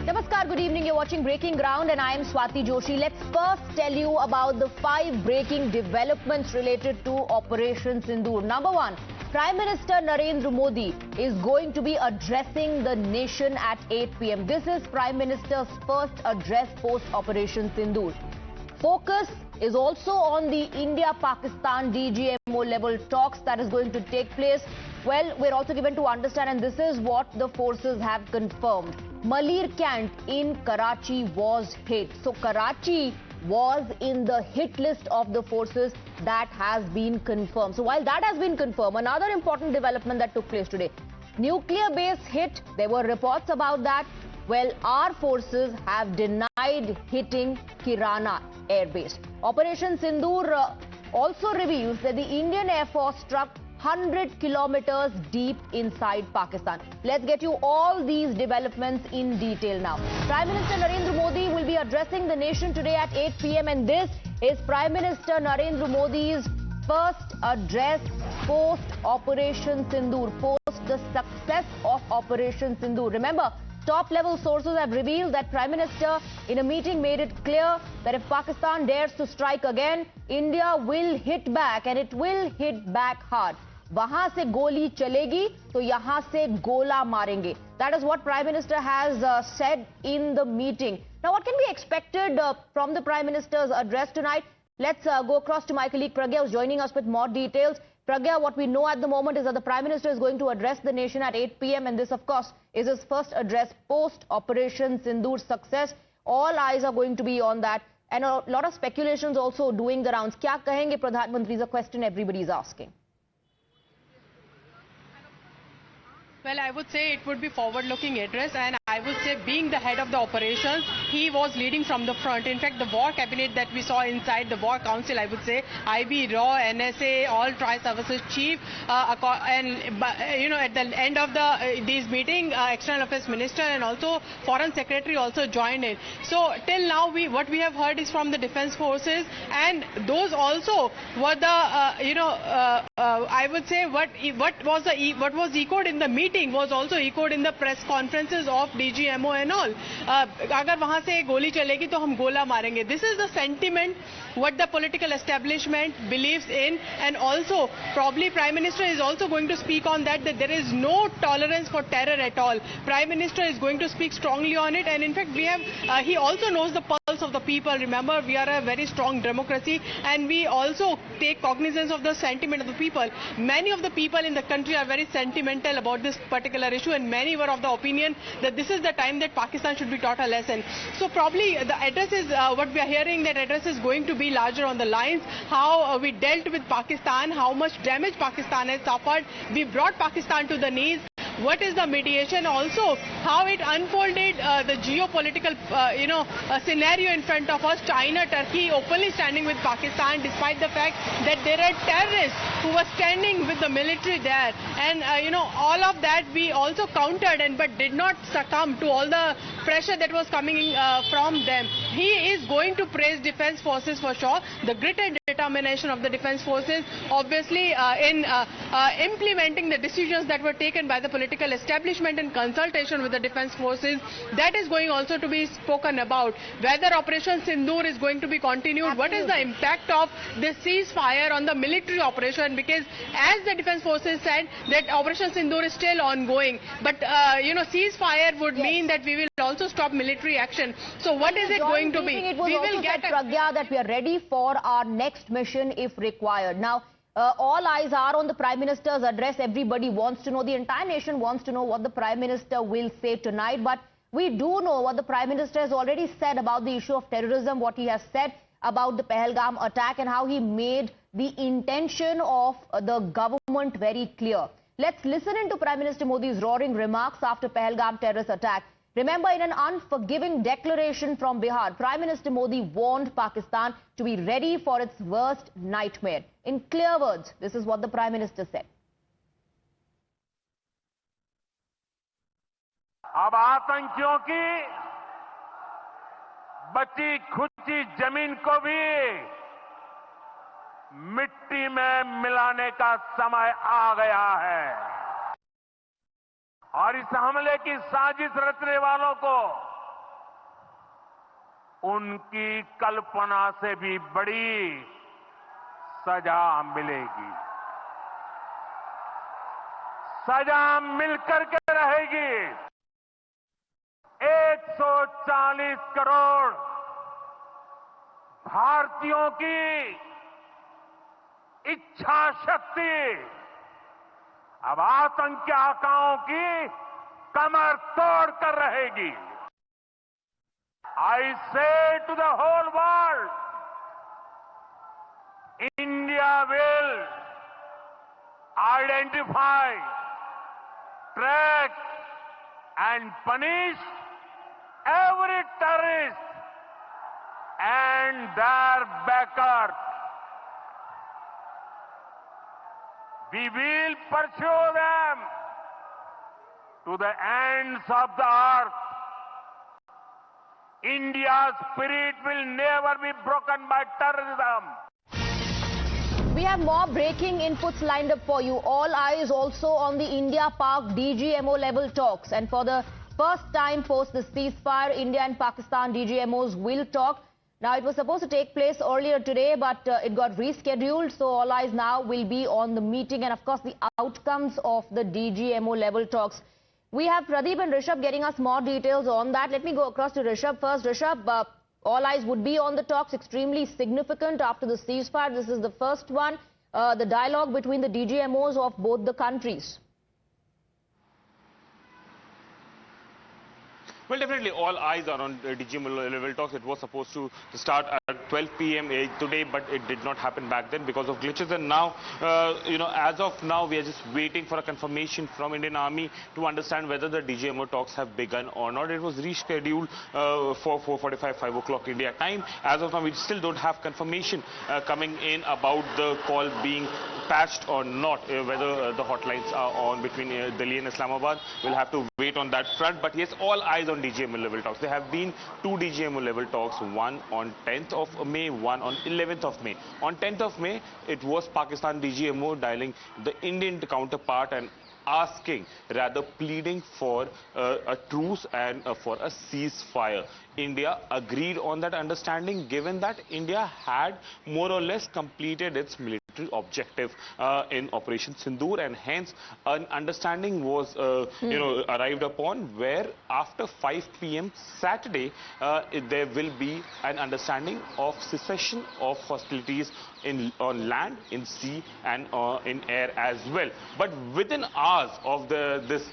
Namaskar, good evening. You're watching Breaking Ground and I am Swati Joshi. Let's first tell you about the 5 breaking developments related to Operation Sindoor. Number 1, Prime Minister Narendra Modi is going to be addressing the nation at 8 p.m. This is Prime Minister's first address post Operation Sindoor. Focus is also on the India-Pakistan DGMO level talks that is going to take place. Well, we're also given to understand, and this is what the forces have confirmed. Malir Camp in Karachi was hit. So Karachi was in the hit list of the forces. That has been confirmed. So while that has been confirmed, another important development that took place today. Nuclear base hit. There were reports about that. Well, our forces have denied hitting Kirana Air Base. Operation Sindoor also reveals that the Indian Air Force struck 100 kilometers deep inside Pakistan. Let's get you all these developments in detail now. Prime Minister Narendra Modi will be addressing the nation today at 8 p.m. and this is Prime Minister Narendra Modi's first address post Operation Sindoor, post the success of Operation Sindoor. Remember, top-level sources have revealed that Prime Minister in a meeting made it clear that if Pakistan dares to strike again, India will hit back and it will hit back hard. Wahan se goli chalegi, to yahan se gola marenge. That is what Prime Minister has said in the meeting. Now, what can be expected from the Prime Minister's address tonight? Let's go across to my colleague Pragya, who's joining us with more details. Pragya, what we know at the moment is that the Prime Minister is going to address the nation at 8 p.m. and this, of course, is his first address post-Operation Sindoor success. All eyes are going to be on that and a lot of speculations also doing the rounds. Kya kahenge Pradhan Mantri is a question everybody is asking. Well, I would say it would be forward-looking address, and I would say being the head of the operations, he was leading from the front. In fact, the war cabinet that we saw inside the war council, I would say, IB, RAW, NSA, all tri-services chief, and at the end of this meeting, external affairs minister and also foreign secretary also joined in. So till now, what we have heard is from the defense forces, and those also were the I would say what was echoed in the meeting was also echoed in the press conferences of DGMO and all. अगर वहाँ से गोली चलेगी तो हम गोला मारेंगे. This is the sentiment what the political establishment believes in, and also probably Prime Minister is also going to speak on that there is no tolerance for terror at all. Prime Minister is going to speak strongly on it, and in fact he also knows the pulse of the people. Remember, we are a very strong democracy and we also take cognizance of the sentiment of the people. Many of the people in the country are very sentimental about this particular issue, and many were of the opinion that this is the time that Pakistan should be taught a lesson. So probably the address is what we are hearing, that address is going to be larger on the lines, how we dealt with Pakistan, how much damage Pakistan has suffered. We brought Pakistan to the knees. What is the mediation, also how it unfolded the geopolitical scenario in front of us. China, Turkey openly standing with Pakistan despite the fact that there are terrorists who were standing with the military there, and all of that we also countered but did not succumb to all the pressure that was coming from them. He is going to praise defense forces for sure, the grit and determination of the defense forces, obviously in implementing the decisions that were taken by the political establishment in consultation with the defense forces. That is going also to be spoken about. Whether Operation Sindoor is going to be continued, absolutely. What is the impact of this ceasefire on the military operation, because as the defense forces said that Operation Sindoor is still ongoing, but ceasefire would mean that we will also stop military action. So what is it going to be? We will get Pragya that we are ready for our next mission if required. Now, all eyes are on the Prime Minister's address. Everybody wants to know, the entire nation wants to know what the Prime Minister will say tonight. But we do know what the Prime Minister has already said about the issue of terrorism, what he has said about the Pahalgam attack and how he made the intention of the government very clear. Let's listen into Prime Minister Modi's roaring remarks after Pahalgam terrorist attack. Remember, in an unforgiving declaration from Bihar, Prime Minister Modi warned Pakistan to be ready for its worst nightmare. In clear words, this is what the Prime Minister said. अब आतंकियों की बची खुची जमीन को भी मिट्टी में मिलाने का समय आ गया है और इस हमले की साजिश रचने वालों को उनकी कल्पना से भी बड़ी सजा मिलेगी। सजा मिलकर के रहेगी। 140 करोड़ भारतीयों की इच्छा शक्ति अब आतंक के आकाओं की कमर तोड़ कर रहेगी। I say to the whole world, India will identify, track and punish every terrorist and their backers. We will pursue them to the ends of the earth. India's spirit will never be broken by terrorism. We have more breaking inputs lined up for you. All eyes also on the India-Pak DGMO level talks. And for the first time post the ceasefire, India and Pakistan DGMOs will talk. Now, it was supposed to take place earlier today, but it got rescheduled. So all eyes now will be on the meeting and, of course, the outcomes of the DGMO level talks. We have Pradeep and Rishabh getting us more details on that. Let me go across to Rishabh first. Rishabh, all eyes would be on the talks, extremely significant after the ceasefire. This is the first one, the dialogue between the DGMOs of both the countries. Well, definitely all eyes are on DGMO level talks. It was supposed to start at 12 p.m. today, but it did not happen back then because of glitches. And now, as of now, we are just waiting for a confirmation from Indian Army to understand whether the DGMO talks have begun or not. It was rescheduled for 4:45, 5 o'clock India time. As of now, we still don't have confirmation coming in about the call being patched or not, whether the hotlines are on between Delhi and Islamabad. We'll have to wait on that front. But yes, all eyes on DGMO level talks. There have been two DGMO level talks, one on 10th of May, one on 11th of May. On 10th of May, it was Pakistan DGMO dialing the Indian counterpart and asking, rather pleading for a truce and for a ceasefire. India agreed on that understanding, given that India had more or less completed its military objective in Operation Sindoor, and hence an understanding was arrived upon where after 5 p.m. Saturday there will be an understanding of cessation of hostilities on land, in sea and in air as well. But within hours of this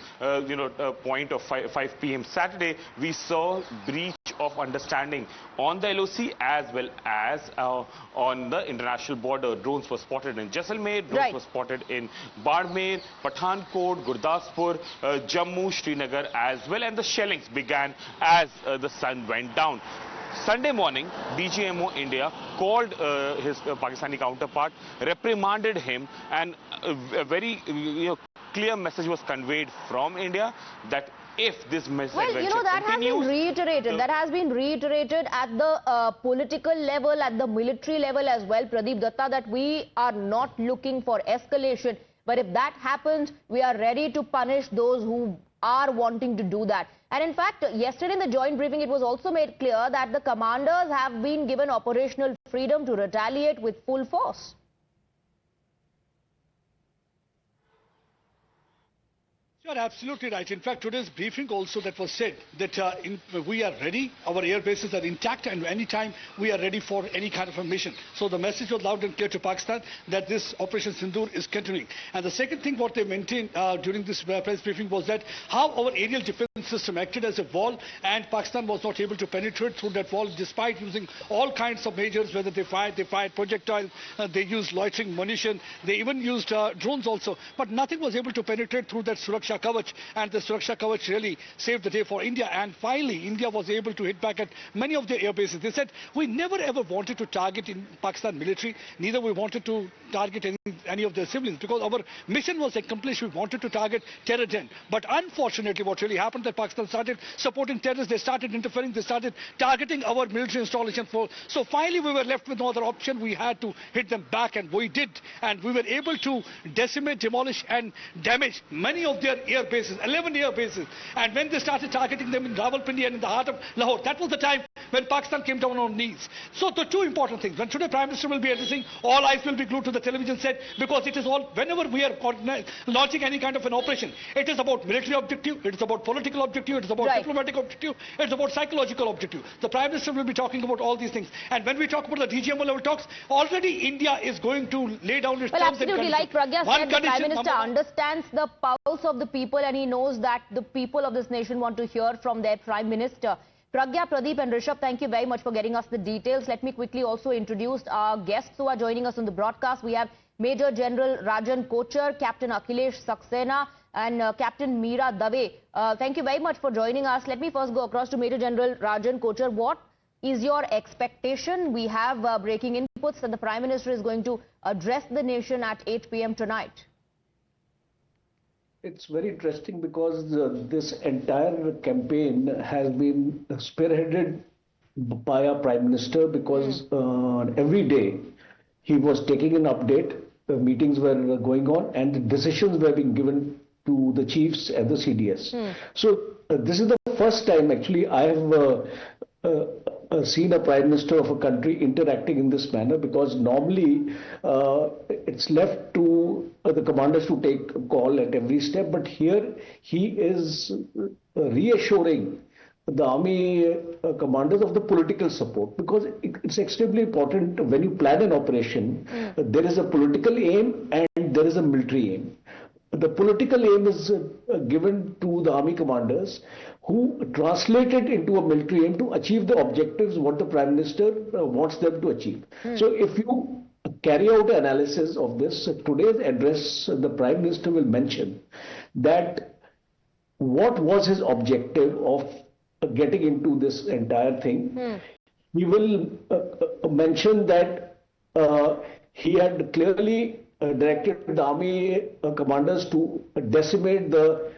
point of 5 p.m. Saturday, we saw breach of understanding on the LOC as well as on the international border. Drones were spotted in Jaisalmer, drones were spotted in Bardmer, Pathankot, Gurdaspur, Jammu, Srinagar as well, and the shellings began as the sun went down. Sunday morning, DGMO India called his Pakistani counterpart, reprimanded him, and a very clear message was conveyed from India that if this message that has been reiterated. That has been reiterated at the political level, at the military level as well, Pradeep Datta, that we are not looking for escalation. But if that happens, we are ready to punish those who are wanting to do that. And in fact, yesterday in the joint briefing, it was also made clear that the commanders have been given operational freedom to retaliate with full force. You're absolutely right. In fact, today's briefing also that was said that we are ready, our air bases are intact, and anytime we are ready for any kind of a mission. So the message was loud and clear to Pakistan that this Operation Sindoor is continuing. And the second thing what they maintained during this press briefing was that how our aerial defense system acted as a wall, and Pakistan was not able to penetrate through that wall despite using all kinds of measures, whether they fired projectiles, they used loitering munition, they even used drones also. But nothing was able to penetrate through that Suraksha Kavach, and the Suraksha Kavach really saved the day for India. And finally, India was able to hit back at many of their air bases. They said, we never ever wanted to target in Pakistan military, neither we wanted to target any of their civilians, because our mission was accomplished. We wanted to target terror den. But unfortunately, what really happened that Pakistan started supporting terrorists, they started interfering, they started targeting our military installation. So finally, we were left with no other option. We had to hit them back, and we did. And we were able to decimate, demolish and damage many of their air bases, 11 air bases. And when they started targeting them in Rawalpindi and in the heart of Lahore, that was the time when Pakistan came down on knees. So the two important things. When today Prime Minister will be addressing, all eyes will be glued to the television set, because it is all, whenever we are launching any kind of an operation, it is about military objective, it is about political objective, it is about diplomatic objective, it is about psychological objective. The Prime Minister will be talking about all these things. And when we talk about the DGMO level talks, already India is going to lay down its terms and absolutely, conditions. like Pragya One said, the Prime condition, Minister understands the pulse of the people, and he knows that the people of this nation want to hear from their Prime Minister. Pragya, Pradeep and Rishabh, thank you very much for getting us the details. Let me quickly also introduce our guests who are joining us on the broadcast. We have Major General Rajan Kochar, Captain Akhilesh Saxena and Captain Meera Dave. Thank you very much for joining us. Let me first go across to Major General Rajan Kochar. What is your expectation? We have breaking inputs that the Prime Minister is going to address the nation at 8 p.m. tonight. It's very interesting because this entire campaign has been spearheaded by our Prime Minister, because every day he was taking an update, the meetings were going on and the decisions were being given to the chiefs and the CDS. So this is the first time actually I have seen a Prime Minister of a country interacting in this manner, because normally it's left to the commanders to take a call at every step, but here he is reassuring the army commanders of the political support, because it's extremely important when you plan an operation. There is a political aim and there is a military aim. The political aim is given to the army commanders, who translate it into a military aim to achieve the objectives what the Prime Minister wants them to achieve. So if you carry out an analysis of this, today's address, the Prime Minister will mention that what was his objective of getting into this entire thing. He will mention that he had clearly directed the army commanders to decimate the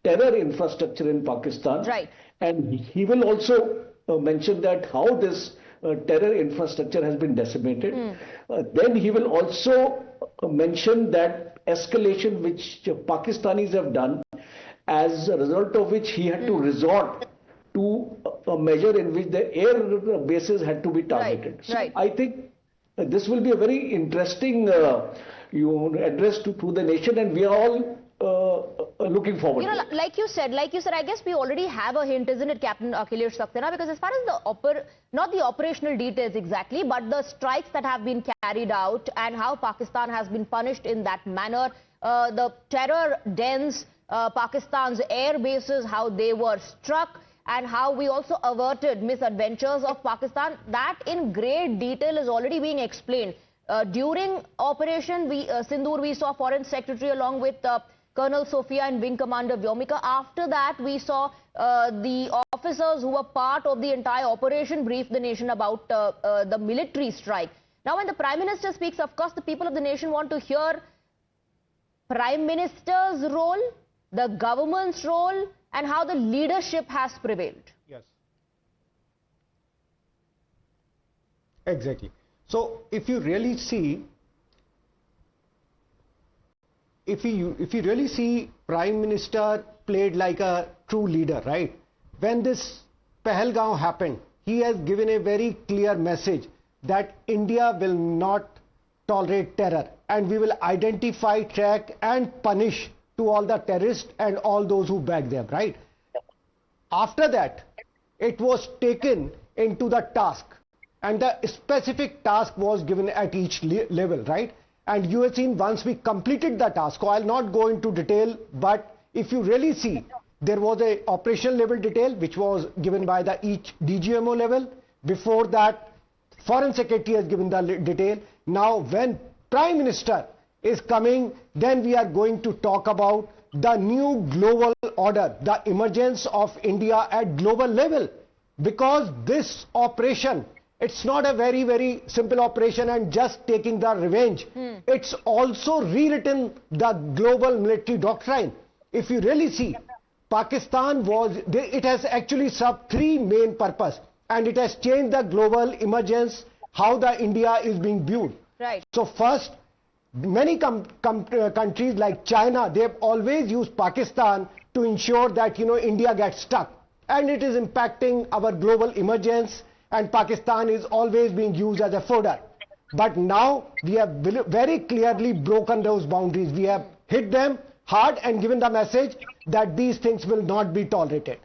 terror infrastructure in Pakistan. Right. And he will also mention that how this terror infrastructure has been decimated. Then he will also mention that escalation which Pakistanis have done, as a result of which he had to resort to a measure in which the air bases had to be targeted. So I think this will be a very interesting address to the nation, and we are all looking forward to it. Like you said, I guess we already have a hint, isn't it, Captain Akhilesh Saxena? Because as far as not the operational details exactly, but the strikes that have been carried out and how Pakistan has been punished in that manner, the terror dens, Pakistan's air bases, how they were struck, and how we also averted misadventures of Pakistan, that in great detail is already being explained. During Operation Sindoor, we saw Foreign Secretary along with Colonel Sophia and Wing Commander Vyomika. After that, we saw the officers who were part of the entire operation brief the nation about the military strike. Now, when the Prime Minister speaks, of course, the people of the nation want to hear Prime Minister's role, the government's role, and how the leadership has prevailed. Yes. Exactly. So, if you really see, if you really see, Prime Minister played like a true leader, right? When this Pahalgam happened, he has given a very clear message that India will not tolerate terror, and we will identify, track and punish to all the terrorists and all those who back them, right? After that, it was taken into the task, and the specific task was given at each level, right? And you have seen, once we completed the task, I'll not go into detail, but if you really see, there was a operational level detail which was given by the each DGMO level. Before that, Foreign Secretary has given the detail. Now, when Prime Minister is coming, then we are going to talk about the new global order, the emergence of India at global level. Because this operation, it's not a very, very simple operation and just taking the revenge. It's also rewritten the global military doctrine. If you really see, Pakistan it has actually served three main purposes, and it has changed the global emergence, how the India is being viewed. Right. So first, many countries like China, they have always used Pakistan to ensure that, India gets stuck. And it is impacting our global emergence. and Pakistan is always being used as a fodder. But now we have very clearly broken those boundaries. We have hit them hard and given the message that these things will not be tolerated.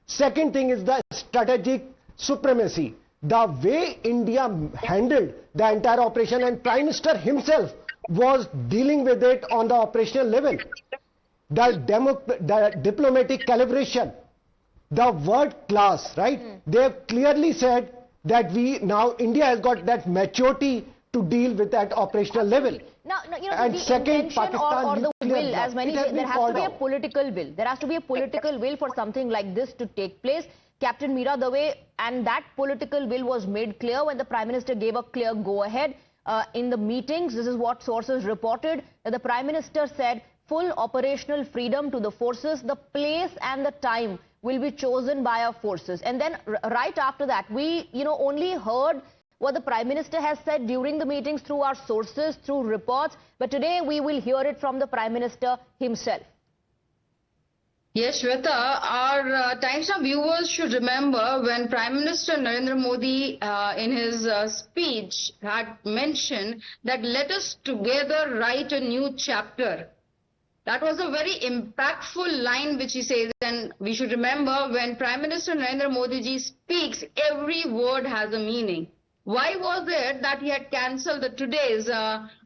Second thing is the strategic supremacy. The way India handled the entire operation, and Prime Minister himself was dealing with it on the operational level. The diplomatic calibration, the word class, right? They have clearly said that India has got that maturity to deal with that operational level. Now, you know, And the second, intention Pakistan or the nuclear will, bloc, as many it has say, there been has to called be a out. political will. There has to be a political will for something like this to take place. Captain Meera Dave, and that political will was made clear when the Prime Minister gave a clear go-ahead in the meetings. This is what sources reported, that the Prime Minister said full operational freedom to the forces, the place and the time will be chosen by our forces. And then right after that, we only heard what the Prime Minister has said during the meetings through our sources, through reports, but today we will hear it from the Prime Minister himself. Yes, Shweta, our Times Now viewers should remember when Prime Minister Narendra Modi in his speech had mentioned that let us together write a new chapter. That was a very impactful line which he says, and we should remember when Prime Minister Narendra Modi ji speaks, every word has a meaning. Why was it that he had cancelled today's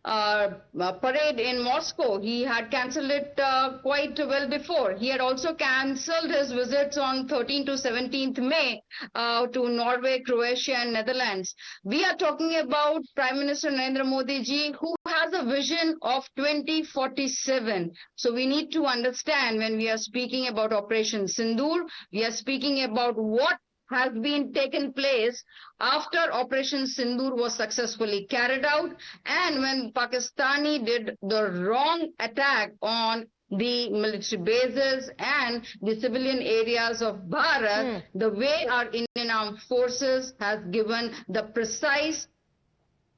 parade in Moscow? He had cancelled it quite well before. He had also cancelled his visits on 13th to 17th May to Norway, Croatia and Netherlands. We are talking about Prime Minister Narendra Modi ji, who has a vision of 2047. So we need to understand, when we are speaking about Operation Sindoor, we are speaking about what has been taken place after Operation Sindoor was successfully carried out, and when Pakistani did the wrong attack on the military bases and the civilian areas of Bharat, the way our Indian Armed Forces has given the precise,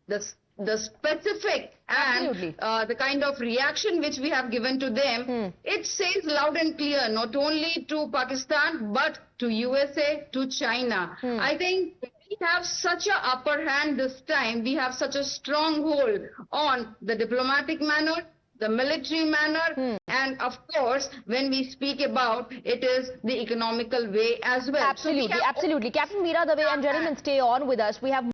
the specific and the kind of reaction which we have given to them, it says loud and clear, not only to Pakistan but to USA, to China. I think we have such an upper hand this time. We have such a strong hold on the diplomatic manner, the military manner, and of course, when we speak about it is the economical way as well. Absolutely, absolutely. Captain Meera Dave and gentlemen, stay on with us. We have